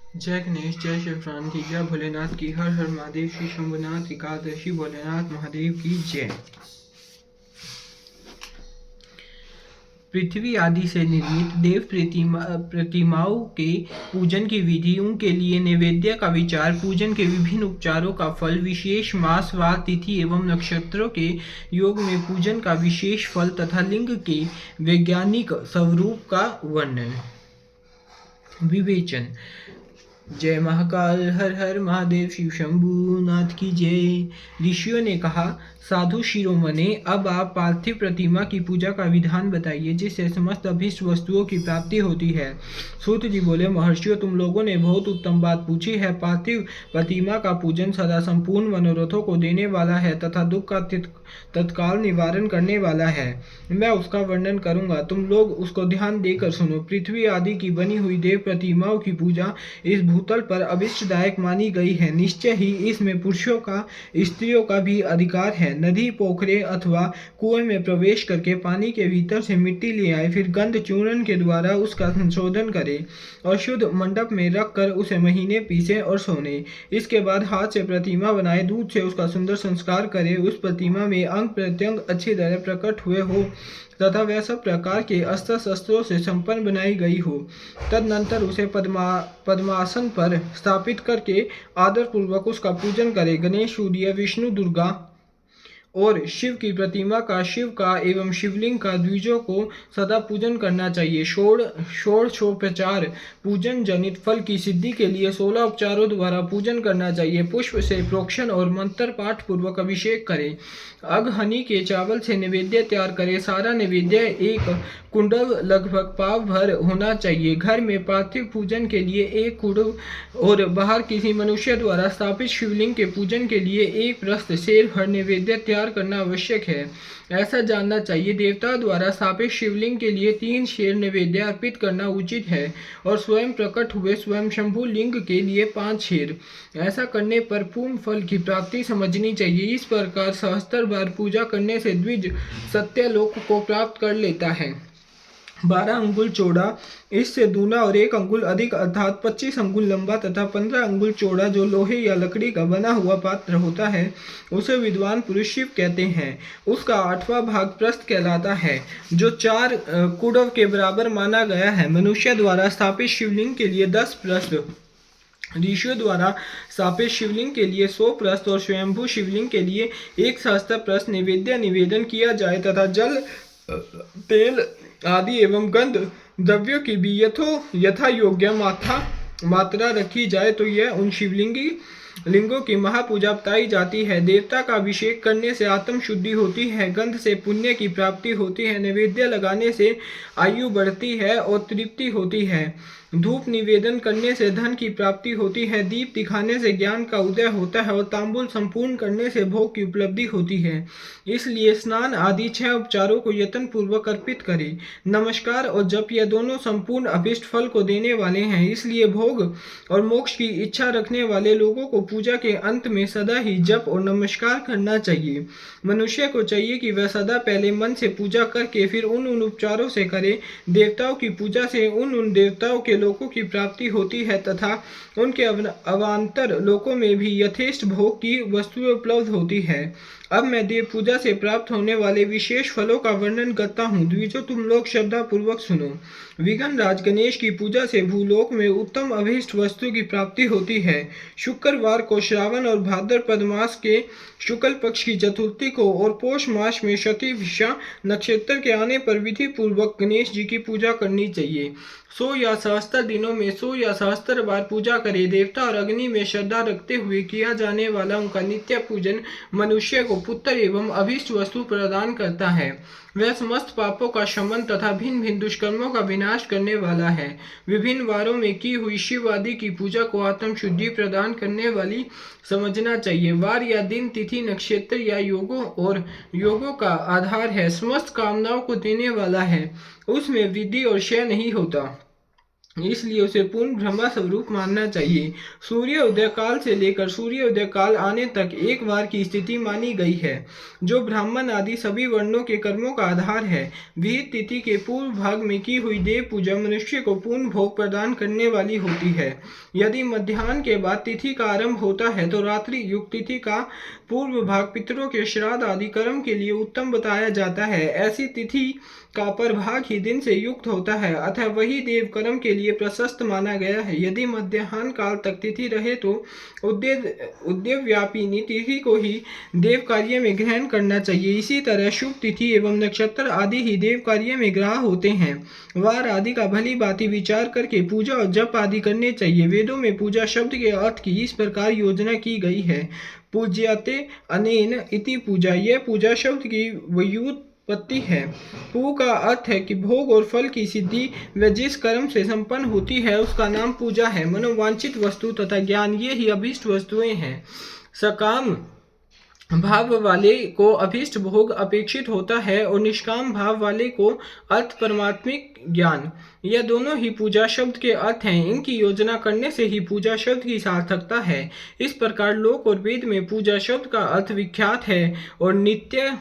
जय गणेश, जय शिवराम की जय भोलेनाथ की, हर हर महादेव। श्री शंभुनाथ एकादशी भोलेनाथ महादेव की जय। पृथ्वी आदि से निर्मित देव प्रतिमाओं के पूजन की विधियों के लिए नैवेद्य का विचार, पूजन के विभिन्न उपचारों का फल, विशेष मास वार तिथि एवं नक्षत्रों के योग में पूजन का विशेष फल तथा लिंग के वैज्ञानिक स्वरूप का वर्णन। विवेचन। जय महाकाल, हर हर महादेव। शिव शंभुनाथ की जय। ऋषियों ने कहा, साधु शिरोमणे, अब आप पार्थिव प्रतिमा की पूजा का विधान बताइए जिससे समस्त अभीष्ट वस्तुओं की प्राप्ति होती है। सूत जी बोले, महर्षियों, तुम लोगों ने बहुत उत्तम बात पूछी है। पार्थिव प्रतिमा का पूजन सदा संपूर्ण मनोरथों को देने वाला है तथा दुख का तत्काल निवारण करने वाला है। मैं उसका वर्णन करूंगा, तुम लोग उसको ध्यान देकर सुनो। पृथ्वी आदि की बनी हुई देव प्रतिमाओं की पूजा इस भूतल पर अभिष्टदायक मानी गई है। निश्चय ही इसमें पुरुषों का, स्त्रियों का भी अधिकार है। नदी, पोखरे अथवा कुएं में प्रवेश करके पानी के भीतर से मिट्टी ले आए, फिर गंध चूर्ण के द्वारा उसका संशोधन करें और शुद्ध मंडप में रख कर उसे महीने पीसे और सोने। इसके बाद हाथ से प्रतिमा बनाए, दूध से उसका सुंदर संस्कार करें। उस प्रतिमा में अंग प्रत्यंग अच्छी तरह प्रकट हुए हो तथा वह सब प्रकार के अस्त्र शस्त्रों से संपन्न बनाई गई हो। तदनंतर उसे पद्मासन पर स्थापित करके आदर पूर्वक उसका पूजन करे। गणेश, सूर्य, विष्णु, दुर्गा और शिव की प्रतिमा का, शिव का एवं शिवलिंग का, द्विजों को सदा पूजन करना चाहिए। षोडशोपचार पूजन जनित फल की सिद्धि के लिए 16 उपचारों द्वारा पूजन करना चाहिए। पुष्प से प्रोक्षण और मंत्र पाठ पूर्वक अभिषेक करें। अगहनी के चावल से नैवेद्य तैयार करें। सारा नैवेद्य एक कुंडल लगभग पाव भर होना चाहिए। घर में पार्थिव पूजन के लिए एक कुंडल और बाहर किसी मनुष्य द्वारा स्थापित शिवलिंग के पूजन के लिए एक प्रस्थ शेर भर नैवेद्य तैयार करना आवश्यक है। ऐसा जानना चाहिए, देवता द्वारा स्थापित शिवलिंग के लिए 3 शेर नैवेद्य अर्पित करना उचित है और स्वयं प्रकट हुए स्वयं शंभु लिंग के लिए 5 शेर। ऐसा करने पर पूर्ण फल की प्राप्ति समझनी चाहिए। इस प्रकार सहस्त्र बार पूजा करने से द्विज सत्यलोक को प्राप्त कर लेता है। 12 अंगुल चौड़ा, इससे दूना और 1 अंगुल अधिक अर्थात 25 अंगुल लंबा तथा 15 अंगुल चौड़ा जो लोहे या लकड़ी का बना हुआ पात्र होता है उसे विद्वान पुरुष शिव कहते हैं। उसका 8वां भाग प्रस्थ कहलाता है जो 4 कुडव के बराबर माना गया है। मनुष्य द्वारा स्थापित शिवलिंग के लिए 10 प्रस्थ, ऋषियों द्वारा स्थापित शिवलिंग के लिए 100 प्रस्थ और स्वयंभू शिवलिंग के लिए 1 सहस्त्र प्रस्थ नैवेद्य निवेदन किया जाए तथा जल, तेल आदि एवं गंध द्रव्यों की भी यथा योग्य मात्रा रखी जाए तो यह उन लिंगों की महापूजा बताई जाती है। देवता का अभिषेक करने से आत्म शुद्धि होती है, गंध से पुण्य की प्राप्ति होती है, नैवेद्य लगाने से आयु बढ़ती है और तृप्ति होती है, धूप निवेदन करने से धन की प्राप्ति होती है, दीप दिखाने से ज्ञान का उदय होता है और तांबुल संपूर्ण करने से भोग की उपलब्धि होती है। इसलिए स्नान आदि 6 उपचारों को यत्न पूर्वक अर्पित करें। नमस्कार और जप यह दोनों संपूर्ण अभिष्ट फल को देने वाले हैं। इसलिए भोग और मोक्ष की इच्छा रखने वाले लोगों को पूजा के अंत में सदा ही जप और नमस्कार करना चाहिए। मनुष्य को चाहिए कि वह सदा पहले मन से पूजा करके फिर उन उपचारों से करे। देवताओं की पूजा से उन देवताओं के लोकों की प्राप्ति होती है तथा उनके अवान्तर लोकों में भी यथेष्ट भोग की वस्तुएं उपलब्ध होती है। अब मैं देव पूजा से प्राप्त होने वाले विशेष फलों का वर्णन करता हूँ। द्विजों, तुम लोग श्रद्धा पूर्वक सुनो। विघ्न राज गणेश की पूजा से भूलोक में उत्तम अभीष्ट वस्तु की प्राप्ति होती है। शुक्रवार को, श्रावण और भाद्रपद मास के शुक्ल पक्ष की चतुर्थी को और पौष मास में शतभिषा नक्षत्र के आने पर विधि पूर्वक गणेश जी की पूजा करनी चाहिए। 100 या सहस्त्र दिनों में 100 या सहस्त्र बार पूजा करे। देवता और अग्नि में श्रद्धा रखते हुए किया जाने वाला उनका नित्य पूजन मनुष्य को पुत्र एवं अभीष्ट वस्तु प्रदान करता है। वह समस्त पापों का शमन तथा भिन्न भिन्न दुष्कर्मों का विनाश करने वाला है। विभिन्न वारों में की हुई शिव आदि की पूजा को आत्म शुद्धि प्रदान करने वाली समझना चाहिए। वार या दिन, तिथि, नक्षत्र या योगों का आधार है, समस्त कामनाओं को देने वाला है। उसमें विधि और क्षय नहीं होता। इसलिए उसे पूर्ण ब्रह्म स्वरूप मानना चाहिए। सूर्य उदय काल से लेकर सूर्य उदय काल आने तक एक बार की स्थिति मानी गई है, जो ब्राह्मण आदि सभी वर्णों के कर्मों का आधार है। विहित तिथि के पूर्व भाग में की हुई देव पूजा मनुष्य को पूर्ण भोग प्रदान करने वाली होती है। यदि मध्याह्न के बाद तिथि का आरंभ होता है तो रात्रि युक्त तिथि का पूर्व भाग पितरों के श्राद्ध आदि कर्म के लिए उत्तम बताया जाता है। ऐसी तिथि का परभाग ही दिन से युक्त होता है, अतः वही देव कर्म के लिए प्रशस्त माना गया है। यदि मध्याह्न काल तक तिथि रहे तो उद्यव्यापिनी तिथि को ही देव कार्य में ग्रहण करना चाहिए। इसी तरह शुभ तिथि एवं नक्षत्र आदि ही देव कार्य में ग्रह होते हैं। वार आदि का भली भांति विचार करके पूजा और जप आदि करने चाहिए। वेदों में पूजा शब्द के अर्थ की इस प्रकार योजना की गई है। पूज्यते अनेन इति पूजा, यह पूजा शब्द की व्युत्पत्ति है। पू का अर्थ है कि भोग और फल की सिद्धि व जिस कर्म से संपन्न होती है उसका नाम पूजा है। मनोवांछित वस्तु तथा ज्ञान ये ही अभीष्ट वस्तुएं हैं। सकाम भाव वाले को अभीष्ट भोग अपेक्षित होता है और निष्काम भाव वाले को अर्थ परमात्मिक ज्ञान, यह दोनों ही पूजा शब्द के अर्थ हैं। इनकी योजना करने से ही पूजा शब्द की सार्थकता है। इस प्रकार लोक और वेद में पूजा शब्द का अर्थ विख्यात है और नित्य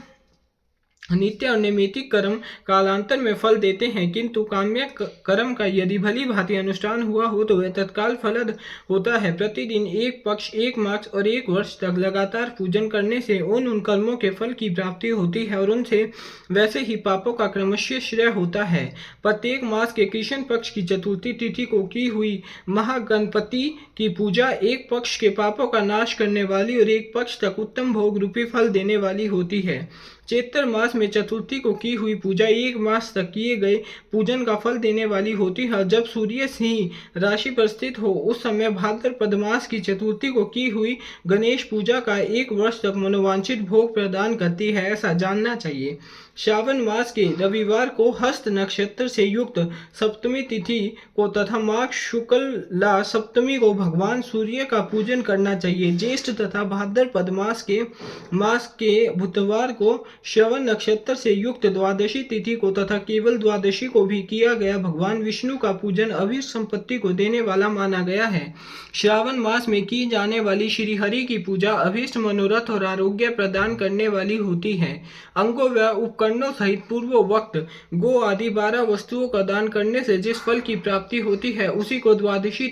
और नैमित्तिक कर्म कालांतर में फल देते हैं, किंतु काम्य कर्म का यदि भली भांति अनुष्ठान हुआ हो तो वह तत्काल फलद होता है। प्रतिदिन एक पक्ष, एक मास और एक वर्ष तक लगातार पूजन करने से उन कर्मों के फल की प्राप्ति होती है और उनसे वैसे ही पापों का क्रमशः क्षय होता है। प्रत्येक मास के कृष्ण पक्ष की चतुर्थी तिथि को की हुई महागणपति की पूजा एक पक्ष के पापों का नाश करने वाली और एक पक्ष तक उत्तम भोग रूपी फल देने वाली होती है। चैत्र मास में चतुर्थी को की हुई पूजा एक मास तक किए गए पूजन का फल देने वाली होती है। जब सूर्य सिंह राशि पर स्थित हो उस समय भाद्रपद मास की चतुर्थी को की हुई गणेश पूजा का एक वर्ष तक मनोवांछित भोग प्रदान करती है, ऐसा जानना चाहिए। श्रावण मास के रविवार को हस्त नक्षत्र से युक्त सप्तमी तिथि को तथा माघ शुक्ला सप्तमी को भगवान सूर्य का पूजन करना चाहिए। ज्येष्ठ तथा भाद्रपद मास के बुधवार को श्रवण नक्षत्र से युक्त द्वादशी तिथि को तथा केवल द्वादशी को भी किया गया भगवान विष्णु का पूजन अभीष्ट संपत्ति को देने वाला माना गया है। श्रावण मास में की जाने वाली श्री हरि की पूजा अभीष्ट मनोरथ और आरोग्य प्रदान करने वाली होती है। अंगों व उपकरणों सहित पूर्व वक्त गो आदि 12 वस्तुओं का दान करने से जिस फल की प्राप्ति होती है उसी को द्वादशी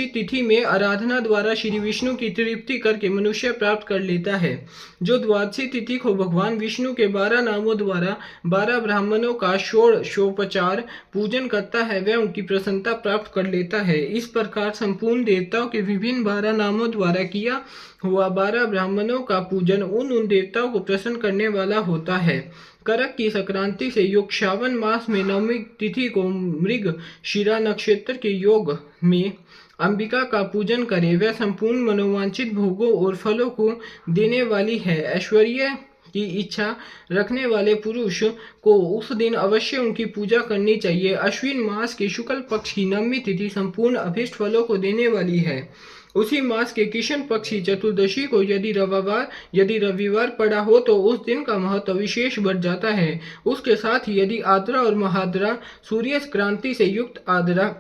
तिथि में आराधना द्वारा श्री विष्णु की तृप्ति करके मनुष्य प्राप्त कर लेता है। जो द्वादशी तिथि को भगवान विष्णु के 12 नामों द्वारा 12 ब्राह्मणों का षोडशोपचार पूजन करता है वह उनकी प्रसन्नता प्राप्त कर लेता है। इस प्रकार संपूर्ण देवताओं के विभिन्न 12 नामों द्वारा किया हुआ 12 ब्राह्मणों का पूजन उन देवताओं को प्रसन्न करने वाला होता है। करक की संक्रांति से युक्त श्रावण मास में नवमी तिथि को मृग शिरा नक्षत्र के योग में अंबिका का पूजन करे, वह संपूर्ण मनोवांछित भोगों और फलों को देने वाली है। ऐश्वर्य की इच्छा रखने वाले पुरुष को उस दिन अवश्य उनकी पूजा करनी चाहिए। अश्विन मास के शुक्ल पक्ष की नवमी तिथि संपूर्ण अभीष्ट फलों को देने वाली है। उसी मास के कृष्ण पक्ष की चतुर्दशी को यदि रविवार पड़ा हो तो उस दिन का महत्व विशेष बढ़ जाता है। उसके साथ ही यदि आद्रा और महाद्रा सूर्य क्रांति से युक्त आद्रा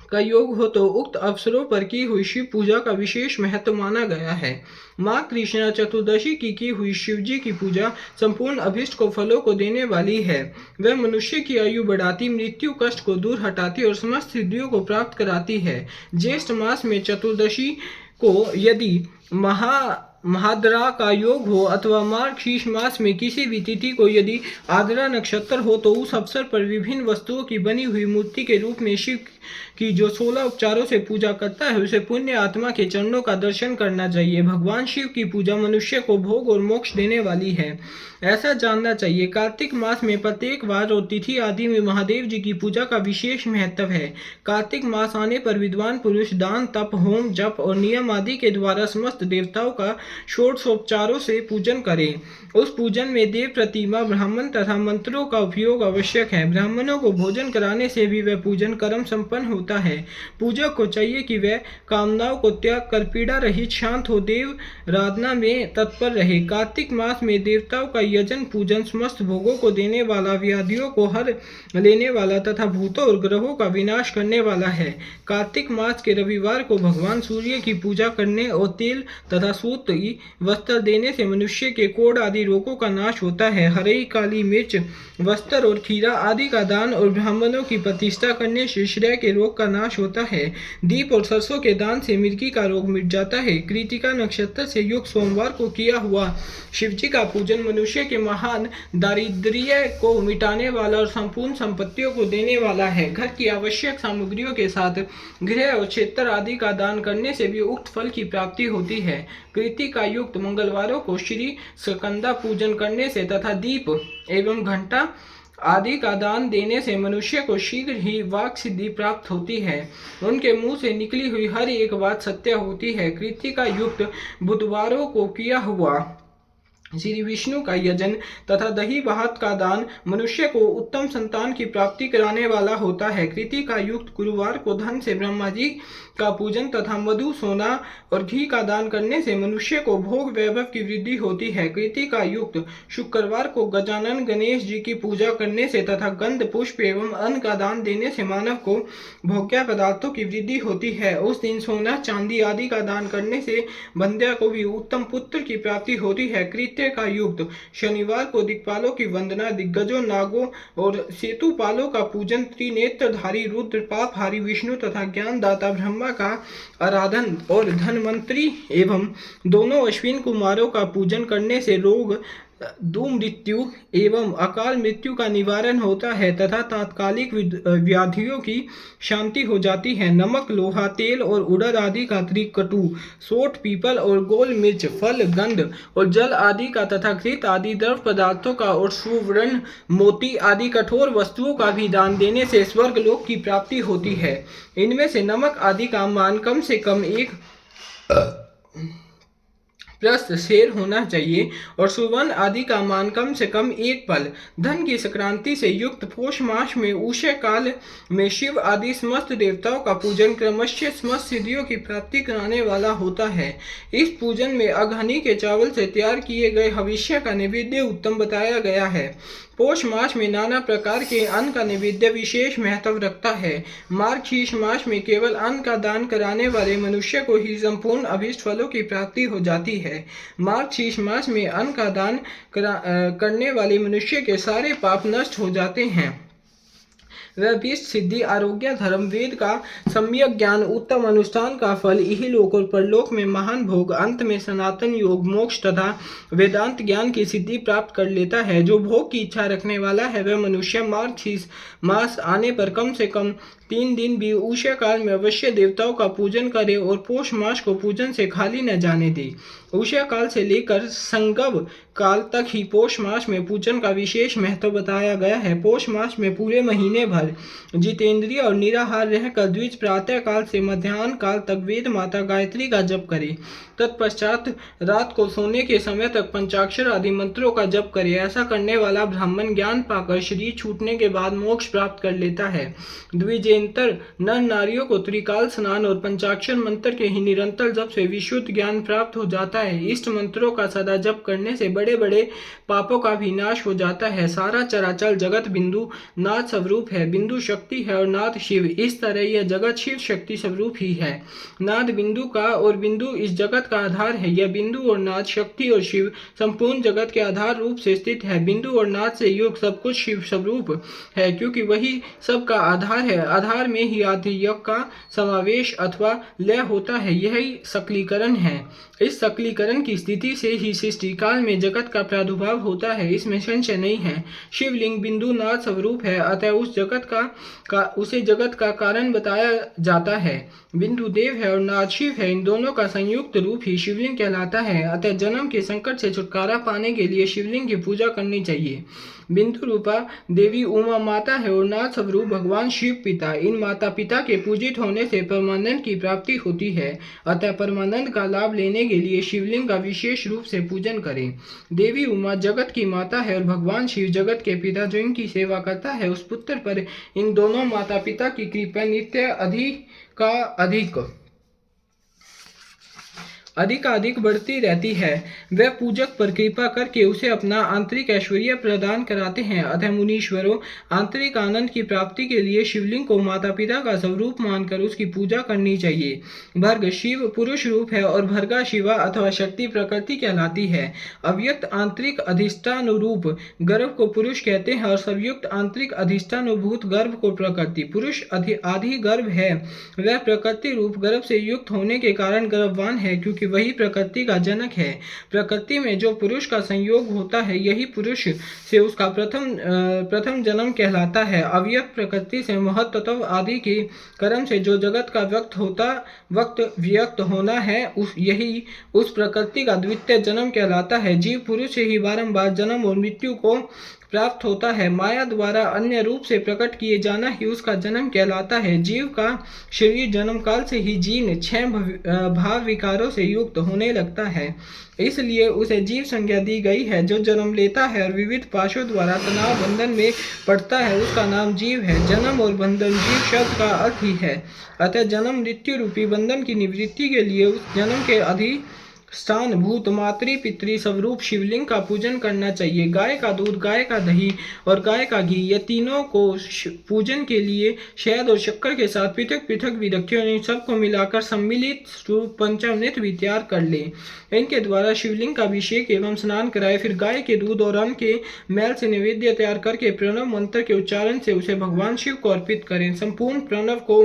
का योग हो तो उक्त अवसरों पर की हुई शिव पूजा का विशेष महत्व माना गया है। माँ कृष्णा चतुर्दशी की हुई शिवजी की पूजा संपूर्ण अभीष्ट को फलों को देने वाली है। वह मनुष्य की आयु बढ़ाती, मृत्यु कष्ट को दूर हटाती और समस्त सिद्धियों को प्राप्त कराती है। ज्येष्ठ मास में चतुर्दशी को यदि महाद्रा का योग हो अथवा मार्गशीर्ष मास में किसी भी तिथि को यदि आद्रा नक्षत्र हो तो उस अवसर पर विभिन्न वस्तुओं की बनी हुई मूर्ति के रूप में शिव की जो 16 उपचारों से पूजा करता है उसे पुण्य आत्मा के चरणों का दर्शन करना चाहिए। भगवान शिव की पूजा मनुष्य को भोग और मोक्ष देने वाली है, ऐसा जानना चाहिए। कार्तिक मास में प्रत्येक वार और तिथि आदि में महादेव जी की पूजा का विशेष महत्व है। कार्तिक मास आने पर विद्वान पुरुष दान, तप, होम, जप और नियम आदि के द्वारा समस्त देवताओं का षोडशोपचारों से पूजन करें। उस पूजन में देव प्रतिमा, ब्राह्मण तथा मंत्रों का उपयोग आवश्यक है। ब्राह्मणों को भोजन कराने से भी वह पूजन कर्म संपन्न संपन्न होता है। पूजक को चाहिए कि वह कामनाओं को त्याग कर पीड़ा रहित शांत हो देव आराधना में तत्पर रहे। कार्तिक मास में देवताओं का यजन पूजन समस्त भोगों को देने वाला, व्याधियों को हर लेने वाला तथा भूतों और ग्रहों का विनाश करने वाला है। कार्तिक मास के रविवार को भगवान सूर्य की पूजा करने और तेल तथा सूती वस्त्र देने से मनुष्य के कोढ़ आदि रोगों का नाश होता है। हरी काली मिर्च, वस्त्र और खीरा आदि का दान और ब्राह्मणों की प्रतिष्ठा करने से श्रेय के रोग का नाश होता है। दीप और सरसों के दान से मिर्गी का रोग मिट जाता है। कृतिका नक्षत्र से युक्त सोमवार को किया हुआ शिवजी का पूजन मनुष्य के महान दारिद्र्य को मिटाने वाला और संपूर्ण संपत्तियों को देने वाला है। घर की आवश्यक सामग्रियों के साथ गृह और क्षेत्र आदि का दान करने से भी उक्त फल की प्राप्ति होती है। कृतिका युक्त मंगलवारों को श्री स्कंदा पूजन करने से तथा दीप एवं घंटा आदि का दान देने से मनुष्य को शीघ्र ही वाक सिद्धि प्राप्त होती है। उनके मुंह से निकली हुई हर एक बात सत्य होती है। कृतिका युक्त बुधवारों को किया हुआ श्री विष्णु का यजन तथा दही भात का दान मनुष्य को उत्तम संतान की प्राप्ति कराने वाला होता है। कृतिका युक्त गुरुवार को धन से ब्रह्मा जी का पूजन तथा मधु, सोना और घी का दान करने से मनुष्य को भोग वैभव की वृद्धि होती है। कृतिका युक्त शुक्रवार को गजानन गणेश जी की पूजा करने से तथा गंध, पुष्प एवं अन्न का दान देने से मानव को भोग्य पदार्थों की वृद्धि होती है। उस दिन सोना, चांदी आदि का दान करने से बंध्या को भी उत्तम पुत्र की प्राप्ति होती है। कृत्य का युक्त शनिवार को दिक्पालों की वंदना, दिग्गजों, नागों और सेतुपालों का पूजन, त्रिनेत्रधारी रुद्र, पापहारी विष्णु तथा ज्ञानदाता ब्रह्मा का आराधन और धनवंतरी एवं दोनों अश्विन कुमारों का पूजन करने से रोग, दुर्मृत्यु एवं अकाल मृत्यु का निवारण होता है तथा तात्कालिक व्याधियों की शांति हो जाती है। नमक, लोहा, तेल और उड़द आदि का त्रिकटु, सोंठ, पीपल और गोल मिर्च, फल, गंध और जल आदि का तथा घृत आदि द्रव पदार्थों का और सुवर्ण, मोती आदि कठोर वस्तुओं का भी दान देने से स्वर्ग लोक की प्राप्ति होती है। इनमें से नमक आदि का मान कम से कम 1 प्रस्थ शेर होना चाहिए और सुवर्ण आदि का मान कम से कम 1 पल। धन की संक्रांति से युक्त पोष मास में उषय काल में शिव आदि समस्त देवताओं का पूजन क्रमशः समस्त सिद्धियों की प्राप्ति कराने वाला होता है। इस पूजन में अघनी के चावल से तैयार किए गए हविष्य का नैवेद्य उत्तम बताया गया है। पोष मास में नाना प्रकार के अन्न का नैवेद्य विशेष महत्व रखता है। मार्गशीर्ष मास में केवल अन्न का दान कराने वाले मनुष्य को ही संपूर्ण अभीष्ट फलों की प्राप्ति हो जाती है। मार्गशीर्ष मास में अन्न का दान करने वाले मनुष्य के सारे पाप नष्ट हो जाते हैं। वह भीष्ट, सिद्धि, आरोग्य, धर्म, वेद का सम्यक ज्ञान, उत्तम अनुष्ठान का फल, इहलोक और परलोक में महान भोग, अंत में सनातन योग, मोक्ष तथा वेदांत ज्ञान की सिद्धि प्राप्त कर लेता है। जो भोग की इच्छा रखने वाला है वह मनुष्य मार्गशीर्ष मास आने पर कम से कम 3 दिन भी उषय काल में अवश्य देवताओं का पूजन करे और पोष मास को पूजन से खाली न जाने दे। उषय काल से लेकर संगव काल तक ही पोष मास में पूजन का विशेष महत्व बताया गया है। पोष मास में पूरे महीने भर जितेंद्रिय और निराहार रहकर द्विज प्रातः काल से मध्याह्न काल तक वेद माता गायत्री का जप करे। तत्पश्चात रात को सोने के समय तक पंचाक्षर आदि मंत्रों का जप करे। ऐसा करने वाला ब्राह्मण ज्ञान पाकर शरीर छूटने के बाद मोक्ष प्राप्त कर लेता है। द्विजेंतर नर नारियों को त्रिकाल स्नान और पंचाक्षर मंत्र के ही निरंतर जप से विशुद्ध ज्ञान प्राप्त हो जाता है। इष्ट मंत्रों का सदा जप करने से बड़े बड़े पापों का भी नाश हो जाता है। सारा चराचर जगत बिंदु नाथ स्वरूप है। बिंदु शक्ति है और नाथ शिव। इस तरह यह जगत शिव शक्ति स्वरूप ही है। नाथ बिंदु का और बिंदु इस जगत का आधार है। यह बिंदु और नाथ, शक्ति और शिव संपूर्ण जगत के आधार रूप से स्थित है। बिंदु और नाथ से युक्त सब कुछ शिव स्वरूप है, क्योंकि वही सब का आधार है। आधार में ही आधियोग का समावेश अथवा लय होता है। यही सकलीकरण है। इस सकलीकरण की स्थिति से ही सृष्टि काल में जगत का प्रादुर्भाव होता है, इसमें संशय नहीं है। शिवलिंग बिंदु नाथ स्वरूप है, अतः उसे जगत का कारण बताया जाता है। बिंदु देव है और नाथ शिव है। इन दोनों का संयुक्त रूप ही शिवलिंग कहलाता है। अतः जन्म के संकट से छुटकारा पाने के लिए शिवलिंग की पूजा करनी चाहिए। बिंदु रूपा देवी उमा माता है और नाथ स्वरूप भगवान शिव पिता। इन माता पिता के पूजित होने से परमानंद की प्राप्ति होती है। अतः परमानंद का लाभ लेने के लिए शिवलिंग का विशेष रूप से पूजन करें। देवी उमा जगत की माता है और भगवान शिव जगत के पिता। जो इनकी सेवा करता है उस पुत्र पर इन दोनों माता पिता की कृपा नित्य अधिक बढ़ती रहती है। वह पूजक पर कृपा करके उसे अपना आंतरिक ऐश्वर्य प्रदान कराते हैं। अतः मुनीश्वरों, आंतरिक आनंद की प्राप्ति के लिए शिवलिंग को माता पिता का स्वरूप मानकर उसकी पूजा करनी चाहिए। भर्ग शिव पुरुष रूप है और भर्गा शिवा अथवा शक्ति प्रकृति कहलाती है। अव्यक्त आंतरिक अधिष्ठानुरूप गर्भ को पुरुष कहते हैं और संयुक्त आंतरिक अधिष्ठानुभूत गर्भ को प्रकृति। पुरुष आदि गर्भ है, वह प्रकृति रूप गर्भ से युक्त होने के कारण गर्भवान है, क्योंकि वही प्रकृति का जनक है। प्रकृति में जो पुरुष का संयोग होता है यही पुरुष से उसका प्रथम जन्म कहलाता है। अव्यक्त प्रकृति से महत्त्व आदि के कर्म से जो जगत का व्यक्त होना है यही उस प्रकृति का द्वितीय जन्म कहलाता है। जीव पुरुष से ही बारंबार जन्म और मृत्यु को प्राप्त होता है। माया द्वारा अन्य रूप से प्रकट किए जाना ही उसका जन्म कहलाता है। जीव का शरीर जन्म काल से ही जीन 6 भाव विकारों से युक्त होने लगता है, इसलिए उसे जीव संज्ञा दी गई है। जो जन्म लेता है और विविध पाशों द्वारा तनाव बंधन में पड़ता है उसका नाम जीव है। जन्म और बंधन जीव शब्द का अर्थ ही है। अतः जन्म मृत्यु रूपी बंधन की निवृत्ति के लिए उस जन्म के स्थान भूत मातृ पितृ स्वरूप शिवलिंग का पूजन करना चाहिए। गाय का दूध, गाय का दही और गाय का घी, ये तीनों को पूजन के लिए शहद और शक्कर के साथ पृथक पृथक भी रखें और इन सबको मिलाकर सम्मिलित रूप पंचामृत भी तैयार कर लें। इनके द्वारा शिवलिंग का अभिषेक एवं स्नान कराए। फिर गाय के दूध और अन्न के मैल से नैवेद्य तैयार करके प्रणव मंत्र के उच्चारण से उसे भगवान शिव को अर्पित करें। संपूर्ण प्रणव को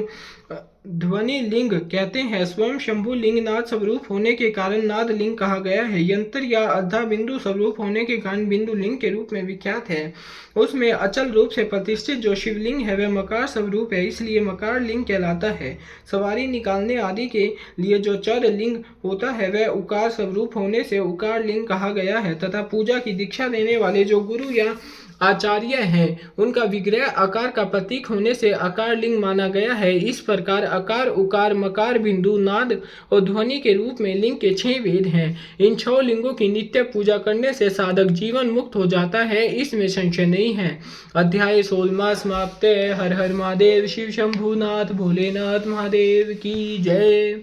ध्वनि लिंग कहते हैं। स्वयं शंभु लिंग नाद स्वरूप होने के कारण नाद लिंग कहा गया है। यंत्र या अर्धा बिंदु स्वरूप होने के कारण बिंदु लिंग के रूप में विख्यात है। उसमें अचल रूप से प्रतिष्ठित जो शिवलिंग है वह मकार स्वरूप है, इसलिए मकार लिंग कहलाता है। सवारी निकालने आदि के लिए जो चर लिंग होता है वह उकार स्वरूप होने से उकार लिंग कहा गया है। तथा पूजा की दीक्षा देने वाले जो गुरु या आचार्य हैं उनका विग्रह आकार का प्रतीक होने से आकार लिंग माना गया है। इस प्रकार आकार, उकार, मकार, बिंदु, नाद और ध्वनि के रूप में लिंग के 6 भेद हैं। इन 6 लिंगों की नित्य पूजा करने से साधक जीवन मुक्त हो जाता है, इसमें संशय नहीं है। अध्याय 16वां समाप्त। हर हर महादेव। शिव शंभुनाथ भोलेनाथ महादेव की जय।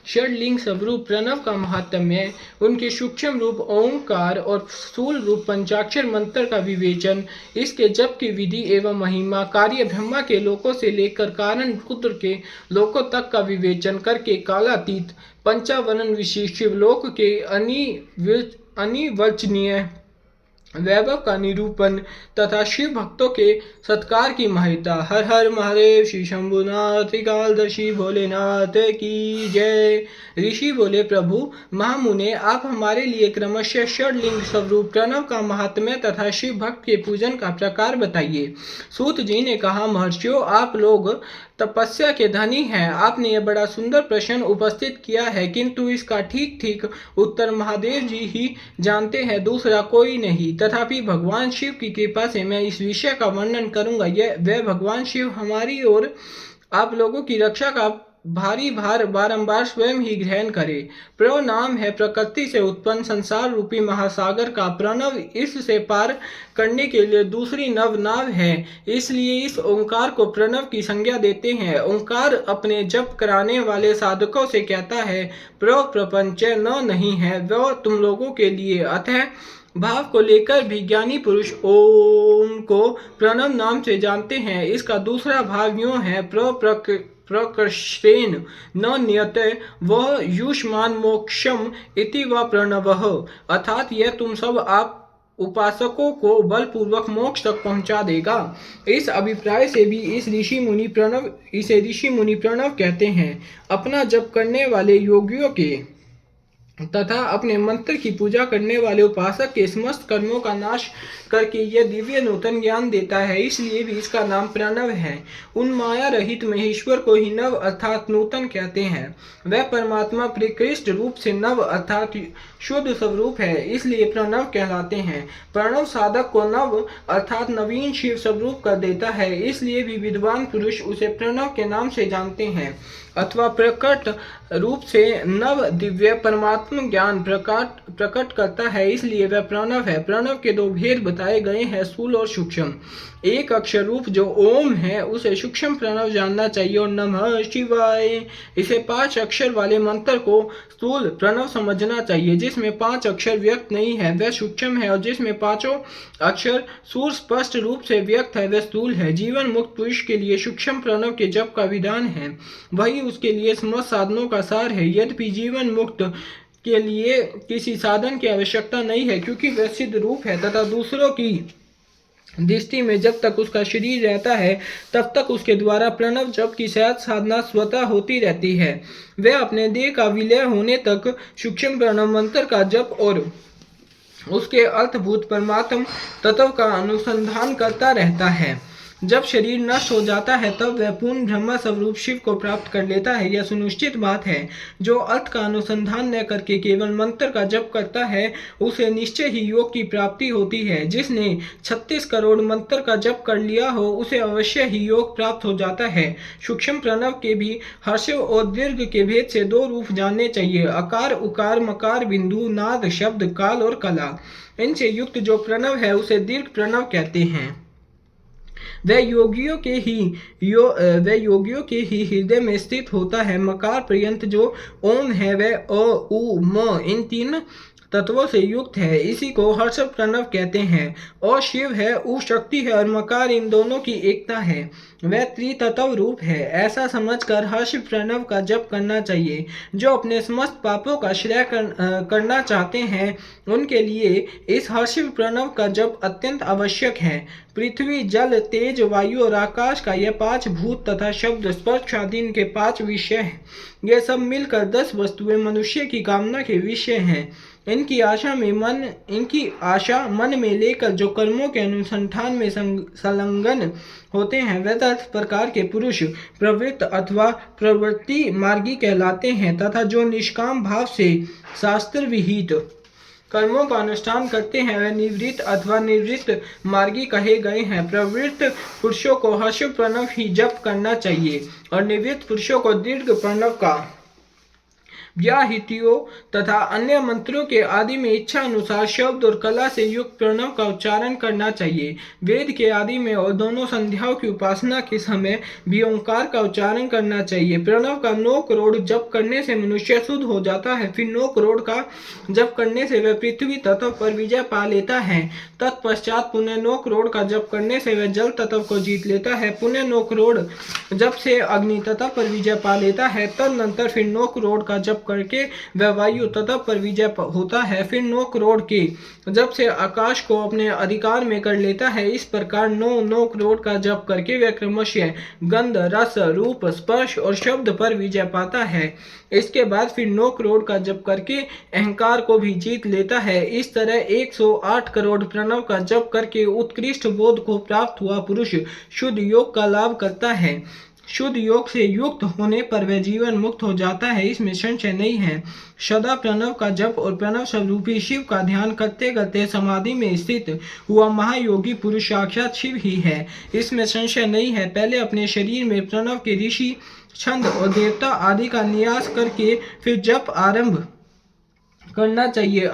षडलिंग स्वरूप प्रणव का महात्म्य, उनके सूक्ष्म रूप ओंकार और स्थूल रूप पंचाक्षर मंत्र का विवेचन, इसके जप की विधि एवं महिमा, कार्य ब्रह्मा के लोकों से लेकर कारण रुद्र के लोकों तक का विवेचन करके कालातीत पंचावरण विशिष्ट शिवलोक के अनिर्वचनीय वैभव का निरूपण तथा शिव भक्तों के सत्कार की महत्ता। हर हर महादेव। श्री शंभुनाथ त्रिकालदर्शी भोलेनाथ की जय। ऋषि बोले, प्रभु महामुने, आप हमारे लिए क्रमशः षडलिंग स्वरूप प्रणव का महात्म्य तथा शिव भक्त के पूजन का प्रकार बताइए। सूत जी ने कहा, महर्षियों, आप लोग तपस्या के धनी हैं। आपने यह बड़ा सुंदर प्रश्न उपस्थित किया है, किंतु इसका ठीक ठीक उत्तर महादेव जी ही जानते हैं, दूसरा कोई नहीं। तथापि भगवान शिव की कृपा से मैं इस विषय का वर्णन करूंगा। वह भगवान शिव हमारी और आप लोगों की रक्षा का भारी भार बारंबार स्वयं ही ग्रहण करे। प्रणव नाम है प्रकृति से उत्पन्न संसार रूपी महासागर का। प्रणव इससे पार करने के लिए दूसरी नव नाव है, इसलिए इस ओंकार को प्रणव की संज्ञा देते हैं। ओंकार अपने जप कराने वाले साधकों से कहता है, प्रणव प्रपंच न नहीं है, वह तुम लोगों के लिए। अतः भाव को लेकर भी ज्ञानी पुरुष ओम को प्रणव नाम से जानते हैं। इसका दूसरा भाव यूं है, प्रकृष्टेन न नियते वह युष्मान मोक्षम इति व प्रणवः, अर्थात यह तुम सब आप उपासकों को बलपूर्वक मोक्ष तक पहुंचा देगा। इस अभिप्राय से भी इसे ऋषि मुनि प्रणव कहते हैं। अपना जप करने वाले योगियों के तथा अपने मंत्र की पूजा करने वाले उपासक के समस्त कर्मों का नाश करके यह दिव्य नूतन ज्ञान देता है, इसलिए भी इसका नाम प्रणव है। उन माया रहित महेश्वर को ही नव अर्थात नूतन कहते हैं। वह परमात्मा प्रकृष्ट रूप से नव अर्थात शुद्ध स्वरूप है, इसलिए प्रणव कहलाते हैं। प्रणव साधक को नव अर्थात नवीन शिव स्वरूप कर देता है, इसलिए भी विद्वान पुरुष उसे प्रणव के नाम से जानते हैं। अथवा प्रकट रूप से नव दिव्य परमात्म ज्ञान प्रकट करता है, इसलिए वह प्रणव है। प्रणव के दो भेद बताए गए हैं, स्थूल और सूक्ष्म। एक अक्षर रूप जो ओम है उसे सूक्ष्म प्रणव जानना चाहिए, और नमः शिवाय इसे 5 अक्षर वाले मंत्र को स्थूल प्रणव समझना चाहिए। जिसमें 5 अक्षर व्यक्त नहीं है वह सूक्ष्म है, और जिसमें 5 अक्षर सुस्पष्ट रूप से व्यक्त है वह स्थूल है। जीवन मुक्त पुरुष के लिए सूक्ष्म प्रणव के जप का विधान है, वही उसके लिए समस्त साधनों का सार है। यद्यपि जीवन मुक्त के लिए किसी साधन की आवश्यकता नहीं है, क्योंकि वह सिद्ध रूप है तथा दूसरों की दृष्टि में जब तक उसका शरीर रहता है तब तक उसके द्वारा प्रणव जप की सहज साधना स्वतः होती रहती है। वह अपने देह का विलय होने तक सूक्ष्म प्रणव मंत्र का जप और उसके अर्थभूत परमात्म तत्व का अनुसंधान करता रहता है। जब शरीर नष्ट हो जाता है तब वह पूर्ण ब्रह्म स्वरूप शिव को प्राप्त कर लेता है। यह सुनिश्चित बात है। जो अर्थ का अनुसंधान न करके केवल मंत्र का जप करता है उसे निश्चय ही योग की प्राप्ति होती है। जिसने 36 करोड़ मंत्र का जप कर लिया हो उसे अवश्य ही योग प्राप्त हो जाता है। सूक्ष्म प्रणव के भी ह्रस्व और दीर्घ के भेद से 2 रूप जानने चाहिए, अकार उकार मकार बिंदु नाद शब्द काल और कला। इनसे युक्त जो प्रणव है उसे दीर्घ प्रणव कहते हैं। वह योगियों के ही हृदय में स्थित होता है। मकार पर्यंत जो ओम है वह अ उ म इन 3 तत्वों से युक्त है, इसी को हर्ष प्रणव कहते हैं। और शिव है, उ शक्ति है और मकार इन दोनों की एकता है, वह त्रितत्व रूप है। ऐसा समझकर हर्ष प्रणव का जप करना चाहिए। जो अपने समस्त पापों का श्रेय करना चाहते हैं उनके लिए इस हर्ष प्रणव का जप अत्यंत आवश्यक है। पृथ्वी जल तेज वायु और आकाश का यह 5 भूत तथा शब्द स्पर्श आदि इनके 5 विषय हैं। यह सब मिलकर 10 वस्तुएं मनुष्य की कामना के विषय हैं। इनकी आशा मन में लेकर जो कर्मों के अनुसंधान में संलग्न होते हैं वह 10 प्रकार के पुरुष प्रवृत्त अथवा प्रवृत्ति मार्गी कहलाते हैं, तथा जो निष्काम भाव से शास्त्र विहित कर्मों का अनुष्ठान करते हैं वह निवृत्त अथवा निवृत्त मार्गी कहे गए हैं। प्रवृत्त पुरुषों को हर्ष प्रणव ही जप करना चाहिए और निवृत्त पुरुषों को दीर्घ प्रणव का व्याहृतियों तथा अन्य मंत्रों के आदि में इच्छा अनुसार शब्द और कला से युक्त प्रणव का उच्चारण करना चाहिए। वेद के आदि में और दोनों संध्याओं की उपासना के समय भी ओंकार का उच्चारण करना चाहिए। प्रणव का 9 करोड़ जप करने से मनुष्य शुद्ध हो जाता है। फिर 9 करोड़ का जप करने से वह पृथ्वी तत्व पर विजय पा लेता है। तत्पश्चात पुनः 9 करोड़ का जप करने से वह जल तत्व को जीत लेता है। पुनः 9 करोड़ जप से अग्नि तत्व पर विजय पा लेता है। तदनंतर फिर 9 करोड़ का जप करके वह वायु तत्व पर विजय होता है। फिर 9 करोड़ के जप से आकाश को अपने अधिकार में कर लेता है। इस प्रकार 9 करोड़ का जप करके वह क्रमशः गंध रस रूप स्पर्श और शब्द पर विजय पाता है। इसके बाद फिर 9 करोड़ का जप करके अहंकार को भी जीत लेता है। इस तरह 108 करोड़ प्रणव का जप करके उत्कृष्ट बोध को प्राप्त हुआ पुरुष शुद्ध योग का लाभ करता है। शुद्ध योग से युक्त होने पर वह जीवन मुक्त हो जाता है, इसमें संशय नहीं है। सदा प्रणव का जप और प्रणव स्वरूपी शिव का ध्यान करते करते समाधि में स्थित हुआ महायोगी पुरुष साक्षात शिव ही है, इसमें संशय नहीं है। पहले अपने शरीर में प्रणव के ऋषि छंद और देवता आदि का नियास करके फिर जप आरंभ करना चाहिए।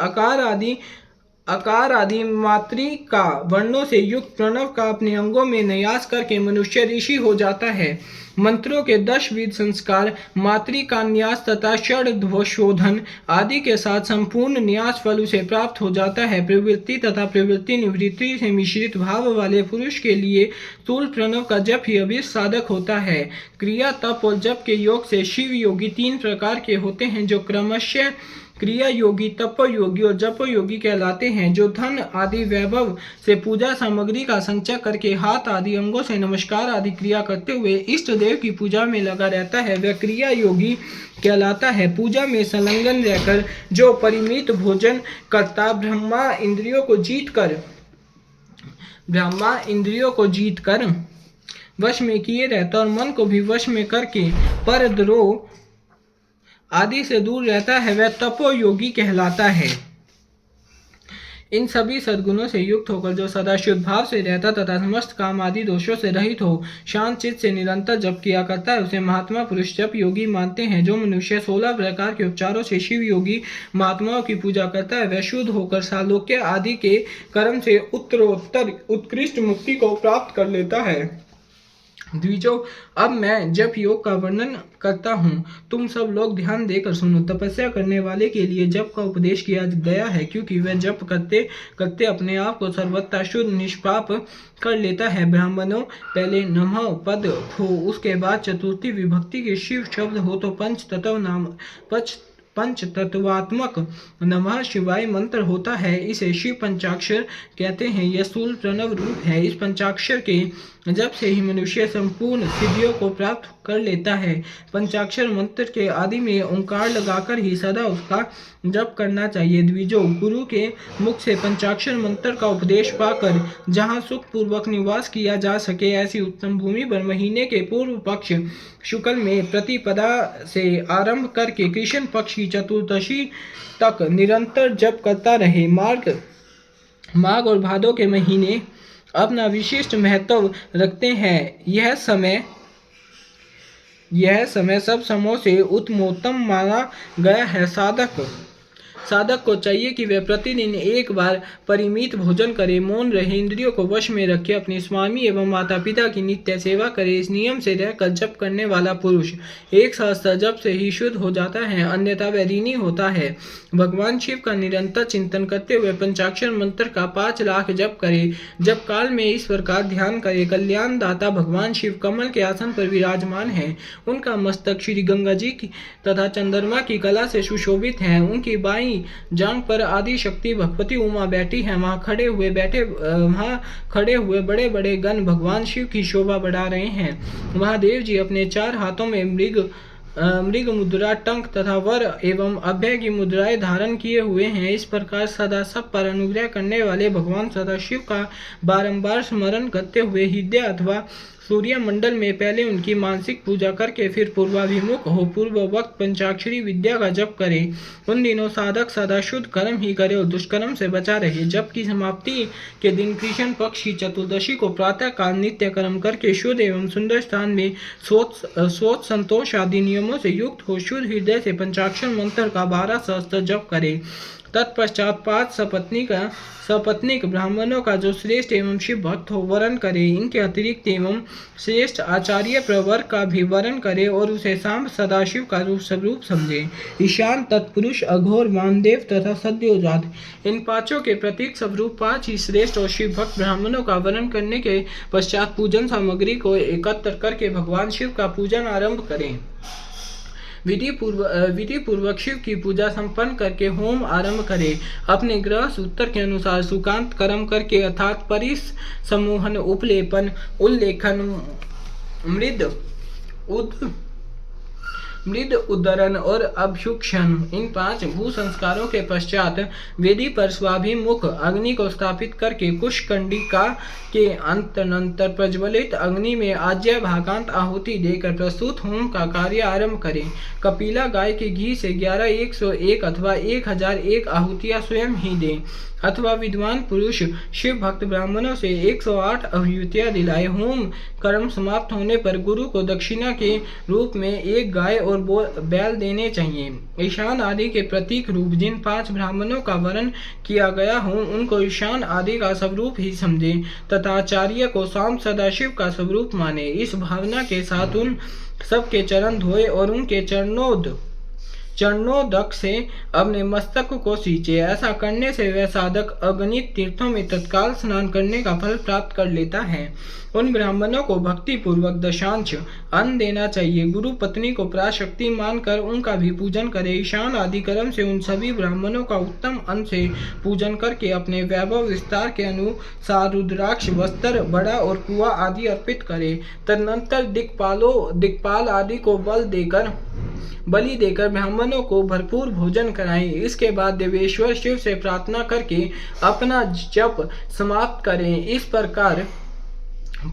आकार आदि मात्रिका वर्णों से युक्त प्रणव का अपने अंगों में न्यास करके मनुष्य ऋषि हो जाता है। मंत्रों के 10 विध संस्कार मात्रिका न्यास तथा षड्भशोधन आदि के साथ संपूर्ण न्यास फल उसे प्राप्त हो जाता है। प्रवृत्ति तथा प्रवृत्ति निवृत्ति से मिश्रित भाव वाले पुरुष के लिए स्थूल प्रणव का जप ही अभिष्ट साधक होता है। क्रिया तप और जप के योग से शिव योगी 3 प्रकार के होते हैं, जो क्रमशः क्रिया योगी, तप योगी और जप योगी कहलाते हैं। जो धन आदि वैभव से पूजा सामग्री का संचय करके हाथ आदि अंगों से नमस्कार आदि क्रिया करते हुए इष्ट देव महादेव की पूजा में लगा रहता है वह क्रिया योगी कहलाता है। पूजा में संलग्न रहकर जो परिमित भोजन करता ब्रह्मा इंद्रियों को जीत कर वश में किए रहता और मन को भी वश में करके परद्रोह आदि से दूर रहता है वह तपो योगी कहलाता है। इन सभी सद्गुणों से युक्त होकर जो सदा शुद्ध भाव से रहता तथा समस्त काम आदि दोषों से रहित हो शांत चित्त से निरंतर जप किया करता है उसे महात्मा पुरुष जप योगी मानते हैं। जो मनुष्य 16 प्रकार के उपचारों से शिव योगी महात्माओं की पूजा करता है वह शुद्ध होकर सालोक्य आदि के कर्म से उत्तरोत्तर उत्कृष्ट मुक्ति को प्राप्त कर लेता है। द्विजों, अब मैं जप योग का वर्णन करता हूँ, तुम सब लोग ध्यान देकर सुनो। तपस्या करने वाले के लिए जप का उपदेश किया गया है क्योंकि वह जप करते करते अपने आप को सर्वथा शुद्ध निष्पाप कर लेता है। ब्राह्मणों, पहले नमः पद हो, उसके बाद चतुर्थी विभक्ति के शिव शब्द हो तो पंच तत्वात्मक नमः शिवाय मंत्र होता है। इसे शिव पंचाक्षर कहते हैं। यह स्थूल प्रणव रूप है। इस पंचाक्षर के जब से ही मनुष्य संपूर्ण सिद्धियों को प्राप्त कर लेता है। पंचाक्षर मंत्र के आदि में ओंकार लगाकर ही सदा उसका जप करना चाहिए। द्विजों, गुरु के मुख से पंचाक्षर मंत्र का उपदेश पाकर जहाँ सुख पूर्वक निवास किया जा सके ऐसी उत्तम भूमि पर महीने के पूर्व पक्ष शुक्ल में प्रतिपदा से आरंभ करके कृष्ण पक्ष की चतुर्दशी तक निरंतर जप करता रहे। माघ और भादो के महीने अपना विशिष्ट महत्व रखते हैं। यह समय सब समयों से उत्तमोत्तम माना गया है। साधक को चाहिए कि वह प्रतिदिन एक बार परिमित भोजन करे, मौन रहे, इंद्रियों को वश में रखे, अपने स्वामी एवं माता पिता की नित्य सेवा करे। इस नियम से रहकर जप करने वाला पुरुष एक सहस्त्र जप से ही शुद्ध हो जाता है, अन्यथा वह ऋणी होता है। भगवान शिव का निरंतर चिंतन करते हुए पंचाक्षर मंत्र का 5 लाख जप करे। जप काल में इस प्रकार ध्यान करे, कल्याण दाता भगवान शिव कमल के आसन पर विराजमान है। उनका मस्तक श्री गंगा जी की तथा चंद्रमा की कला से सुशोभित है। उनकी बाईं जांग पर आदि शक्ति भगवती उमा बैठी है। वहां खड़े हुए बड़े बड़े गण भगवान शिव की शोभा बढ़ा रहे हैं। महादेव जी अपने 4 हाथों में मृग मुद्रा, टंक तथा वर एवं अभय की मुद्राएं धारण किए हुए हैं। इस प्रकार सदा सब पर अनुग्रह करने वाले भगवान सदाशिव का बारंबार स्मरण करते हुए हृदय अथवा सूर्य मंडल में पहले उनकी मानसिक पूजा करके फिर पूर्वाभिमुख हो पूर्व वक्त पंचाक्षरी विद्या का जप करे। उन दिनों साधक सदा शुद्ध कर्म ही करे और दुष्कर्म से बचा रहे। जप की समाप्ति के दिन कृष्ण पक्ष की चतुर्दशी को प्रातः काल नित्य कर्म करके शुद्ध एवं सुंदर स्थान में सोच संतोष आदि नियमों से युक्त हो शुद्ध हृदय से पंचाक्षर मंत्र का 12 सहस्त्र जप करे। तत्पश्चात 5 सपत्नीक ब्राह्मणों का जो श्रेष्ठ एवं शिव भक्त हो वरण करे। इनके अतिरिक्त एवं श्रेष्ठ आचार्य प्रवर का भी वरण करे और उसे सांब सदाशिव का स्वरूप समझे। ईशान, तत्पुरुष, अघोर, वामदेव तथा सद्योजात, इन 5 के प्रतीक स्वरूप 5 ही श्रेष्ठ और शिव भक्त ब्राह्मणों का वरण करने के पश्चात पूजन सामग्री को एकत्र करके भगवान शिव का पूजन आरंभ करें। विधि पूर्वक शिव की पूजा संपन्न करके होम आरंभ करें। अपने ग्रह सूत्र के अनुसार सुकांत कर्म करके अर्थात परिसमूहन, उपलेपन, उल्लेखन, मृद उद्धरण और अभ्युक्षण, इन 5 भू संस्कारों के पश्चात वेदी पर स्वाभिमुख अग्नि को स्थापित करके कुशकंडिका के अंतरंतर प्रज्वलित अग्नि में आज्य भागांत आहुति देकर प्रस्तुत होम का कार्य आरंभ करें। कपिला गाय के घी से 11 101 अथवा 1001 आहुतियां स्वयं ही दें अथवा विद्वान पुरुष शिव भक्त ब्राह्मणों से 108 आहुतियां दिलाए। होम कर्म समाप्त होने पर गुरु को दक्षिणा के रूप में 1 गाय और बैल देने चाहिए। ईशान आदि के प्रतीक रूप जिन 5 ब्राह्मणों का वर्ण किया गया हो उनको ईशान आदि का स्वरूप ही समझे तथा आचार्य को सांब सदाशिव का स्वरूप माने। इस भावना के साथ उन सबके चरण धोए और उनके चरणोदक से अपने मस्तक को सींचे। ऐसा करने से वह साधक अगणित तीर्थों में तत्काल स्नान करने का फल प्राप्त कर लेता है। उन ब्राह्मणों को भक्ति पूर्वक दशांश अन्न देना चाहिए। गुरु पत्नी को पराशक्ति मानकर उनका भी पूजन करे। ईशान आदि कर्म से उन सभी ब्राह्मणों का उत्तम अन्न से पूजन करके अपने वैभव विस्तार के अनुसार रुद्राक्ष, वस्त्र, बड़ा और कुआ आदि अर्पित करे। तदनंतर दिक्पाल आदि को बलि देकर ब्राह्मणों को भरपूर भोजन कराएं। इसके बाद देवेश्वर शिव से प्रार्थना करके अपना जप समाप्त करें। इस प्रकार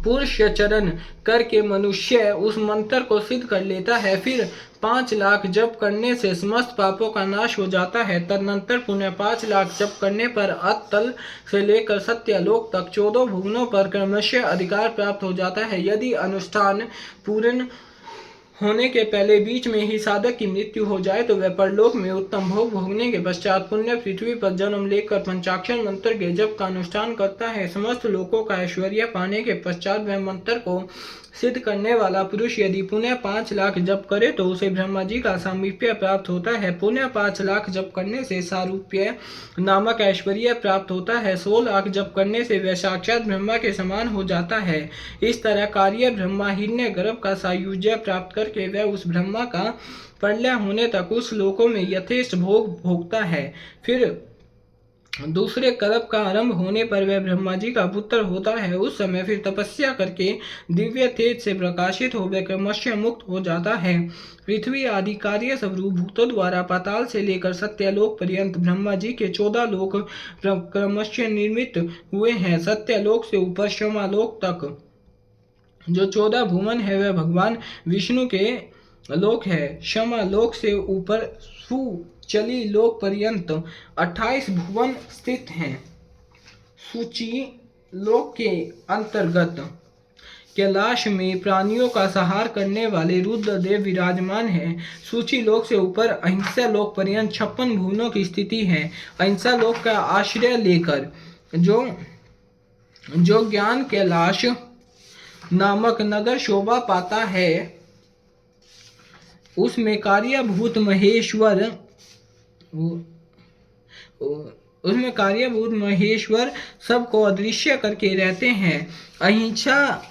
पुरुषचरण करके मनुष्य उस मंत्र को सिद्ध कर लेता है। फिर 5 लाख जप करने से समस्त पापों का नाश हो जाता है। तदनंतर पुनः 5 लाख जप करने पर अतल से लेकर सत्यलोक तक 14 भुवनों पर क्रमशः अधिकार प्राप्त हो जाता है। यदि अनुष्ठान पूर्ण होने के पहले बीच में ही साधक की मृत्यु हो जाए तो वह परलोक में उत्तम भोग भोगने के पश्चात पुण्य पृथ्वी पर जन्म लेकर पंचाक्षर मंत्र के जप का अनुष्ठान करता है। समस्त लोकों का ऐश्वर्य पाने के पश्चात वह मंत्र को सिद्ध करने वाला पुरुष यदि पुनः 5 लाख जप करे तो उसे ब्रह्मा जी का सामीप्य प्राप्त होता है। पुनः 5 लाख जप करने से सारूप्य नामक ऐश्वर्य प्राप्त होता है। 100 लाख जप करने से वह साक्षात ब्रह्मा के समान हो जाता है। इस तरह कार्य ब्रह्मा हिरण्य गर्भ का सायुज्य प्राप्त करके वह उस ब्रह्मा का प्रलय होने तक उस लोकों में यथेष्ट भोग भोगता है। फिर दूसरे कल्प का आरंभ होने पर वह ब्रह्मा जी का पुत्र होता है। उस समय फिर तपस्या करके दिव्य तेज से प्रकाशित हो वह क्रमशः मुक्त हो जाता है। पृथ्वी आदि कार्य स्वरूप भूतों द्वारा पाताल से लेकर सत्यलोक पर्यंत ब्रह्मा जी के 14 लोक क्रमशः निर्मित हुए हैं। सत्यलोक से ऊपर शमालोक तक जो 14 भुवन है वह भगवान विष्णु के लोक है। शमालोक से ऊपर सूचली लोक पर्यंत 28 भुवन स्थित हैं। सूची लोक के अंतर्गत कैलाश में प्राणियों का संहार करने वाले रुद्रदेव विराजमान हैं। सूची लोक से ऊपर अहिंसा लोक पर्यंत 56 भुवनों की स्थिति है। अहिंसा लोक का आश्रय लेकर जो ज्ञान कैलाश नामक नगर शोभा पाता है उसमें कार्यभूत महेश्वर सबको अदृश्य करके रहते हैं। अहिंसा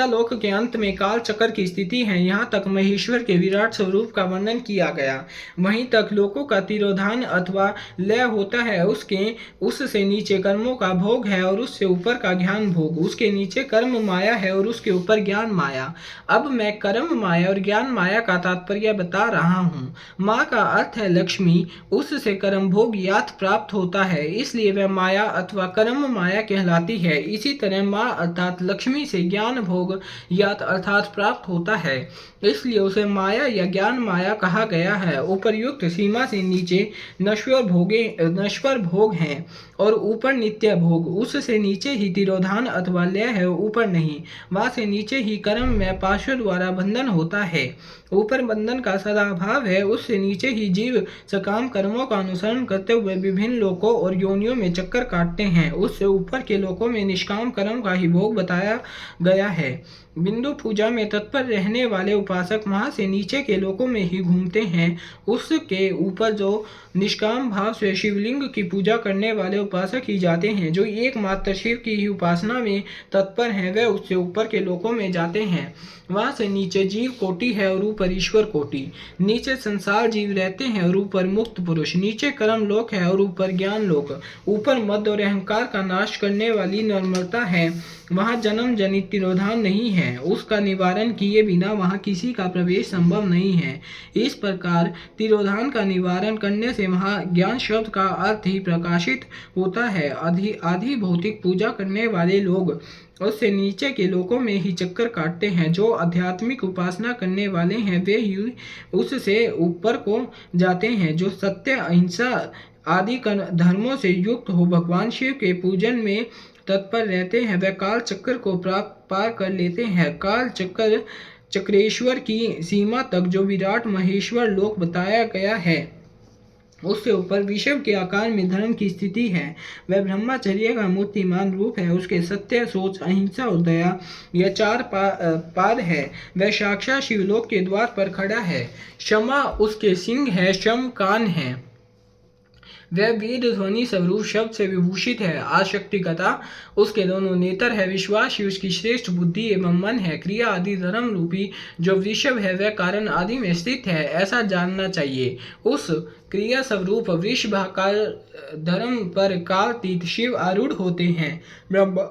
लोक के अंत में काल चक्र की स्थिति है। यहाँ तक महेश्वर के विराट स्वरूप का वर्णन किया गया। वहीं तक लोकों का तिरोधान अथवा लय होता है। उससे नीचे कर्मों का भोग है और उससे ऊपर का ज्ञान भोग। उसके नीचे कर्म माया है और उसके ऊपर ज्ञान माया। अब मैं कर्म माया और ज्ञान माया का तात्पर्य बता रहा हूँ। माँ का अर्थ है लक्ष्मी। उससे कर्म भोग याथ प्राप्त होता है, इसलिए वह माया अथवा कर्म माया कहलाती है। इसी तरह माँ अर्थात लक्ष्मी से ज्ञान भोग यात अर्थात प्राप्त होता है, इसलिए उसे माया या ज्ञान माया कहा गया है। उपर्युक्त सीमा से नीचे नश्वर भोग हैं और ऊपर नित्य भोग। उससे नीचे ही तिरोधान अथवा लय है, ऊपर नहीं। वहां से नीचे ही कर्म में पाशु द्वारा बंधन होता है। ऊपर बंधन का सदाभाव है। उससे नीचे ही जीव सकाम कर्मों का अनुसरण करते हुए विभिन्न लोकों और योनियों में चक्कर काटते हैं। उससे ऊपर के लोकों में निष्काम कर्म का ही भोग बताया गया है। बिंदु पूजा में तत्पर रहने वाले उपासक वहां से नीचे के लोकों में ही घूमते हैं। उसके ऊपर जो निष्काम भाव से शिवलिंग की पूजा करने वाले उपासक ही जाते हैं। जो एकमात्र शिव की ही उपासना में तत्पर हैं वह उससे ऊपर के लोकों में जाते हैं। वहां से नीचे जीव कोटि है और ऊपर ईश्वर कोटि। नीचे संसार जीव रहते हैं और ऊपर मुक्त पुरुष। नीचे कर्म लोक है और ऊपर ज्ञान लोक। ऊपर मद और अहंकार का नाश करने वाली निर्मलता है। वहां जन्म जनित तिरोधान नहीं है। उसका निवारण किए बिना वहां किसी का प्रवेश संभव नहीं है। इस प्रकार तिरोधान का निवारण करने से वहां ज्ञान शब्द का अर्थ ही प्रकाशित होता है। आधि भौतिक पूजा करने वाले लोग उससे नीचे के लोकों में ही चक्कर काटते हैं। जो आध्यात्मिक उपासना करने वाले हैं वे ही उससे ऊपर को जाते हैं। जो सत्य, अहिंसा आदि धर्मों से युक्त हो भगवान शिव के पूजन में तत्पर रहते हैं वह काल चक्र को पार कर लेते हैं। काल चक्रेश्वर की सीमा तक जो विराट महेश्वर लोक बताया गया है उससे ऊपर विषव के आकार में धर्म की स्थिति है। वह ब्रह्मचर्य का मूर्तिमान रूप है। उसके सत्य, सोच, अहिंसा और दया यह चार पाद है। वह साक्षात शिवलोक के द्वार पर खड़ा है। क्षमा उसके सिंह है, शम कान है। वह वेद ध्वनि स्वरूप शब्द से विभूषित है। आशक्तिकता उसके दोनों नेत्र है। विश्वास ही उसकी श्रेष्ठ बुद्धि एवं मन है। क्रिया आदि धर्म रूपी जो वृषभ है वह कारण आदि में स्थित है, ऐसा जानना चाहिए। उस क्रिया स्वरूप वृषभाकार धर्म पर कालतीत शिव आरूढ़ होते हैं। ब्रह्मा,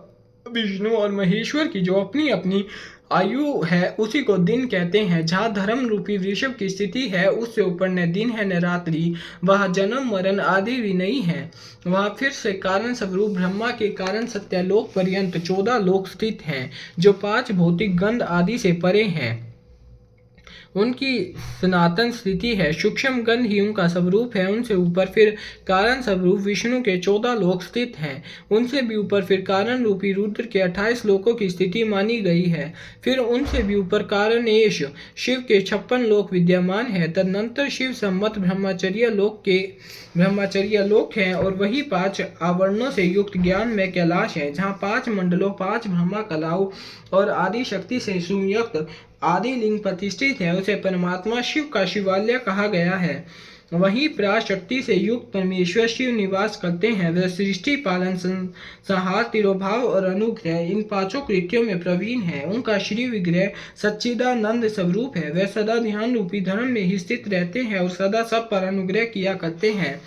विष्णु और महेश्वर की जो अपनी अपनी आयु है उसी को दिन कहते हैं। जहाँ धर्म रूपी वृषभ की स्थिति है उससे ऊपर न दिन है न रात्रि, वह जन्म मरण आदि भी नहीं है। वहाँ फिर से कारण स्वरूप ब्रह्मा के कारण सत्यलोक पर्यंत 14 लोक स्थित हैं, जो 5 भौतिक गंध आदि से परे हैं। उनकी सनातन स्थिति है। सूक्ष्म गंध ही उनका स्वरूप है। उनसे ऊपर फिर कारण स्वरूप विष्णु के 14 लोक स्थित हैं। उनसे भी ऊपर फिर कारण रूपी रुद्र के 28 लोकों की स्थिति मानी गई है। फिर उनसे भी ऊपर कारणेश शिव के 56 लोक विद्यमान है। तदनंतर शिव सम्मत ब्रह्मचर्य लोक हैं और वही 5 आवरणों से युक्त ज्ञान में कैलाश है, जहाँ 5 मंडलों, 5 ब्रह्मा कलाओं और आदि शक्ति से सुयुक्त आदि लिंग प्रतिष्ठित है। उसे परमात्मा शिव का शिवालय कहा गया है। वहीं पराशक्ति से युक्त परमेश्वर शिव निवास करते हैं। वह सृष्टि, पालन, संहार, तिरोभाव और अनुग्रह इन 5 कृत्यों में प्रवीण है। उनका श्री विग्रह सच्चिदानंद स्वरूप है। वह सदा ध्यान रूपी धर्म में ही स्थित रहते हैं और सदा सब पर अनुग्रह किया करते हैं।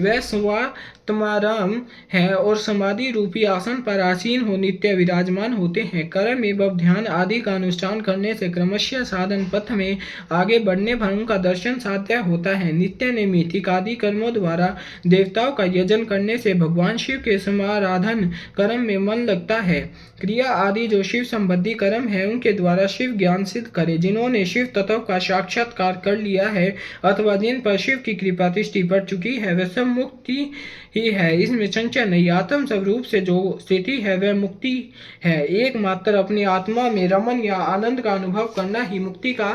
वह स्वात्माराम है और समाधि रूपी आसन पर आसीन हो नित्य विराजमान होते हैं। कर्म एवं ध्यान आदि का अनुष्ठान करने से क्रमशः साधन पथ में आगे बढ़ने पर उनका दर्शन साध्य होता है। नित्य नैमित्तिक आदि कर्मों द्वारा देवताओं का यजन करने से भगवान शिव के समाराधन कर्म में मन लगता है। क्रिया आदि जो शिव संबंधी कर्म है उनके द्वारा शिव ज्ञान सिद्ध करे। जिन्होंने शिव तत्व का साक्षात्कार कर लिया है अथवा जिन पर शिव की कृपा दृष्टि पड़ चुकी है वह सब मुक्ति ही है। इसमें चंचल नहीं। आत्म स्वरूप से जो स्थिति है वह मुक्ति है। एकमात्र अपनी आत्मा में रमन या आनंद का अनुभव करना ही मुक्ति का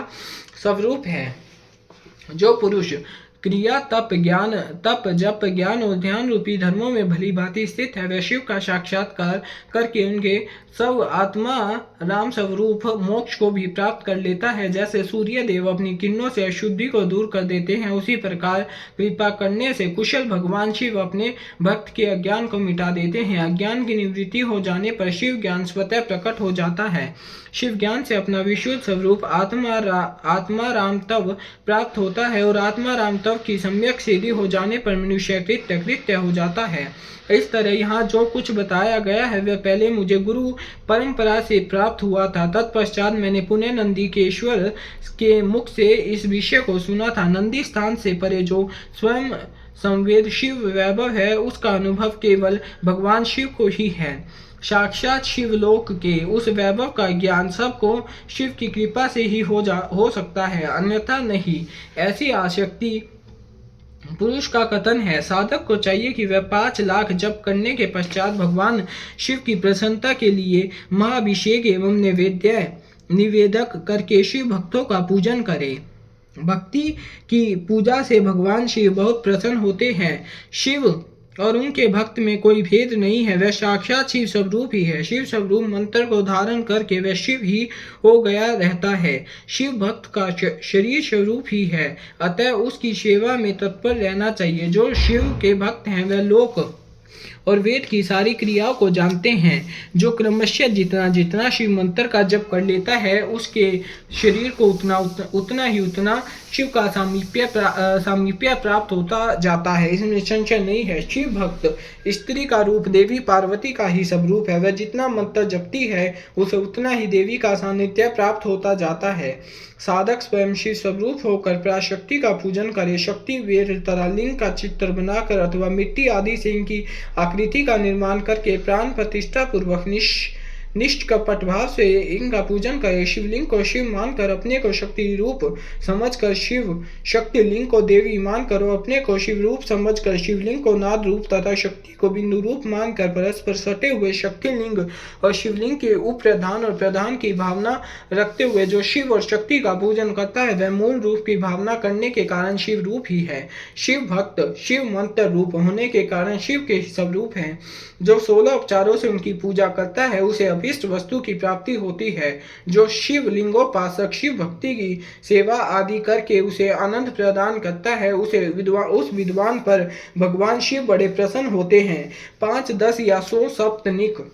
स्वरूप है। जो पुरुष क्रिया, तप, जप, ज्ञान और ध्यान रूपी धर्मों में भली भांति स्थित है वह शिव का साक्षात्कार करके उनके सब आत्मा राम स्वरूप मोक्ष को भी प्राप्त कर लेता है। जैसे सूर्य देव अपनी किरणों से अशुद्धि को दूर कर देते हैं, उसी प्रकार कृपा करने से कुशल भगवान शिव अपने भक्त के अज्ञान को मिटा देते हैं। अज्ञान की निवृत्ति हो जाने पर शिव ज्ञान स्वतः प्रकट हो जाता है। शिव ज्ञान से अपना विशुद्ध स्वरूप आत्मा राम तब प्राप्त होता है और आत्मा राम तब की सम्यक सिद्धि हो जाने पर मनुष्य कृत्य हो जाता है। इस तरह यहाँ जो कुछ बताया गया है वह पहले मुझे गुरु परंपरा से प्राप्त हुआ था। तत्पश्चात मैंने पुनः नंदीकेश्वर के मुख से इस विषय को सुना था। नंदी स्थान से परे जो स्वयं संवेद शिव वैभव है उसका अनुभव केवल भगवान शिव को ही है। साक्षात शिवलोक के उस वैभव का ज्ञान सबको शिव की कृपा से ही हो सकता है, अन्यथा नहीं। ऐसी आसक्ति पुरुष का कथन है। साधक को चाहिए कि वह 5 लाख जप करने के पश्चात भगवान शिव की प्रसन्नता के लिए महाअभिषेक एवं निवेदक करके शिव भक्तों का पूजन करे। भक्ति की पूजा से भगवान शिव बहुत प्रसन्न होते हैं। शिव और उनके भक्त में कोई भेद नहीं है, वह साक्षात शिव स्वरूप ही है। शिव स्वरूप मंत्र को धारण करके वह शिव ही हो गया रहता है। शिव भक्त का शरीर स्वरूप ही है, अतः उसकी सेवा में तत्पर रहना चाहिए। जो शिव के भक्त हैं वह लोक और वेद की सारी क्रियाओं को जानते हैं। जो क्रमशः जितना शिव मंत्र का जप कर लेता है उसके शरीर को उतना शिव का सामीप्य प्राप्त होता जाता है। इसमें संशय नहीं है। शिव भक्त स्त्री का रूप देवी पार्वती का ही स्वरूप है। वह जितना मंत्र जपती है उसे उतना ही देवी का सानिध्य प्राप्त होता जाता है। साधक स्वयं शिव स्वरूप होकर पराशक्ति का पूजन करे। शक्ति वेद तथा लिंग का चित्र बनाकर अथवा मिट्टी आदि से इनकी आकृति का निर्माण करके प्राण प्रतिष्ठा पूर्वक निष्कपट भाव से इनका पूजन करें। शिवलिंग को शिव मानकर अपने को शक्ति रूप समझकर शिव शक्ति लिंग को देवी मानकर और अपने को शिव रूप समझकर शिवलिंग को नाद रूप तथा शक्ति को बिंदु रूप मानकर परस्पर सटे हुए शक्ति लिंग और शिवलिंग के उप्रधान और प्रधान की भावना रखते हुए जो शिव और शक्ति का पूजन करता है वह मूल रूप की भावना करने के कारण शिव रूप ही है। शिव भक्त शिव मंत्र रूप होने के कारण शिव के स्वरूप है। जो 16 उपचारों से उनकी पूजा करता है उसे अभीष्ट वस्तु की प्राप्ति होती है। जो शिव लिंगोपासक शिव भक्ति की सेवा आदि करके उसे आनंद प्रदान करता है उस विद्वान पर भगवान शिव बड़े प्रसन्न होते हैं। 5, 10 या 100 सप्तनिक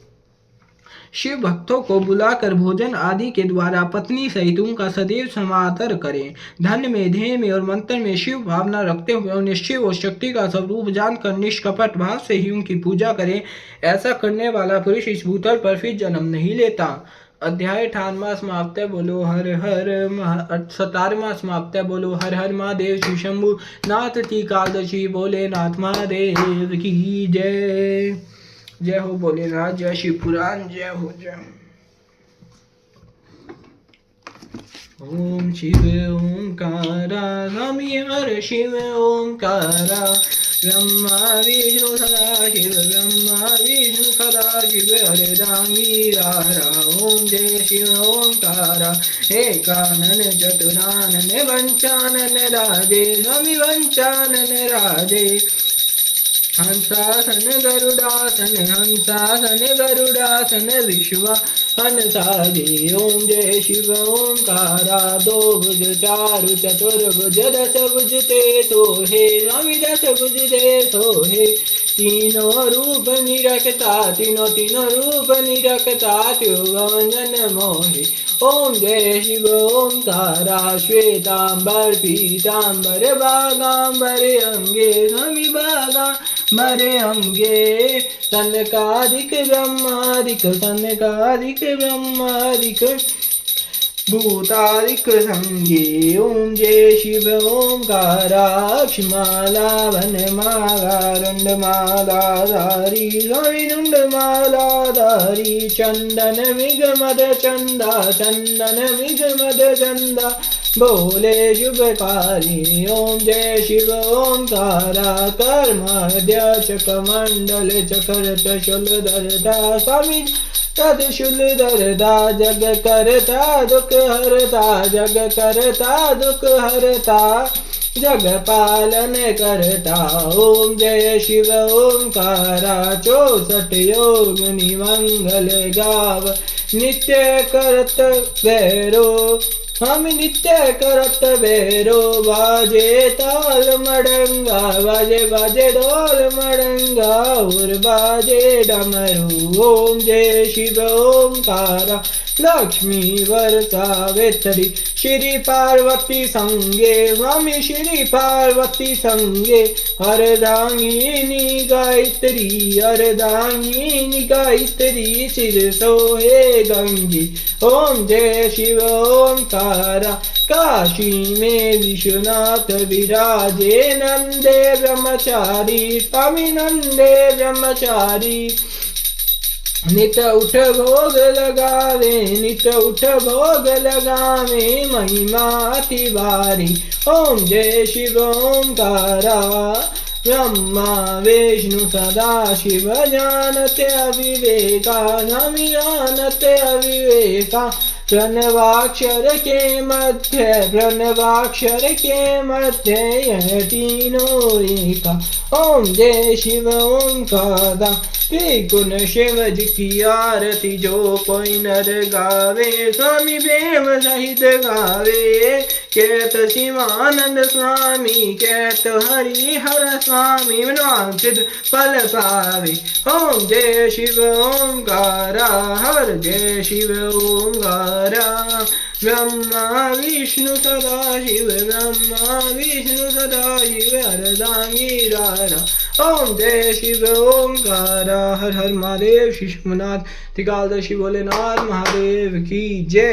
शिव भक्तों को बुलाकर भोजन आदि के द्वारा पत्नी सहित उनका सदैव समादर करें। धन में ध्येय में और मंत्र में शिव भावना रखते हुए उन्हें शिव और शक्ति का स्वरूप जानकर निष्कपट भाव से ही उनकी पूजा करें। ऐसा करने वाला पुरुष इस भूतल पर फिर जन्म नहीं लेता। अध्याय 58वां समाप्त है। बोलो हर हर 17वां समाप्त है। बोलो हर हर महादेव शिव शंभु नाथ की कालदशी बोले नाथ महादेव की जय। जय हो भोलेनाथ, जय शिव पुराण, जय हो जय। ओम शिव ओंकारा स्वामी हर शिव ओंकारा ब्रह्मा विष्णु सदा शिव ब्रह्मा विष्णु सदा शिव हरे रामीरारा। ओम जय शिव ओंकारा हे कानन चतुरानन वंचानन राजे स्वामी वंचानन राजे। हंसासन गरुडासन विश्वा हंसादि। ओम जय शिव ओंकारा 2 भुज 4 चतुर्भुज 10 भुज ते सोहे स्वामी 10 भुज ते सोहे। तीनों रूप निरखता तीनों रूप निरखता त्रिभुवन मोहे। ओम जय शिव ओंकारा श्वेतांबर पीतांबर बागांबर अंगे स्वामी बागांबर अंगे। सनकादिक ब्रह्मादिक भूतादिक संगे। ओम जय शिव ओंकारा अक्षमाला वनमाला रुंडमालाधारी स्वामी रुंडमालाधारी। चंदन मिगमद चंदा बोले शुभकारी। ओम जय शिव ओंकारा कर्मध्य चकमंडल चकर शूलधरता स्वामी तत्शूलधरता। जग करता दुख हरता जग पालन करता। ओम जय शिव ओंकारा 64 योग निमंगल गाव नित्य करत भैरो हम नित्य करत भैरो। बाजे ताल मडंगा बाजे ढोल मडंगा और बाजे डमरू। ओम जय शिव ओंकारा लक्ष्मी वरसावेत्री श्री पार्वती संगे स्वामी श्री पार्वती संगे। अर्धांगिनी गायत्री सिर सोहे गंगे। ओम जय शिव ओंकारा काशी में विश्वनाथ विराजे नंदे ब्रह्मचारी स्वामी नंदे ब्रह्मचारी। नित उठ भोग लगावे महिमा अति भारी। ओम जय शिव ओंकारा ब्रह्मा विष्णु सदा शिव जानते अविवेका स्वामी जानते अविवेका। प्रणवाक्षर के मध्य यह तीनों एका। ओम जय शिव ओंकारा त्रिगुण शिव जी की आरती जो कोई नर गावे स्वामी प्रेम सहित गावे। कहत शिवानंद स्वामी कहत हरिहर स्वामी मनवांछित फल पावे। ओम जय शिव ओंकारा हर जय शिव ओंकारा ब्रह्मा विष्णु सदा शिव अर्धांगिरारा। ओम जय शिव ओंकारा हर हर महादेव शिशुनाथ त्रिकालदर्शी भोलेनाथ महादेव की जय।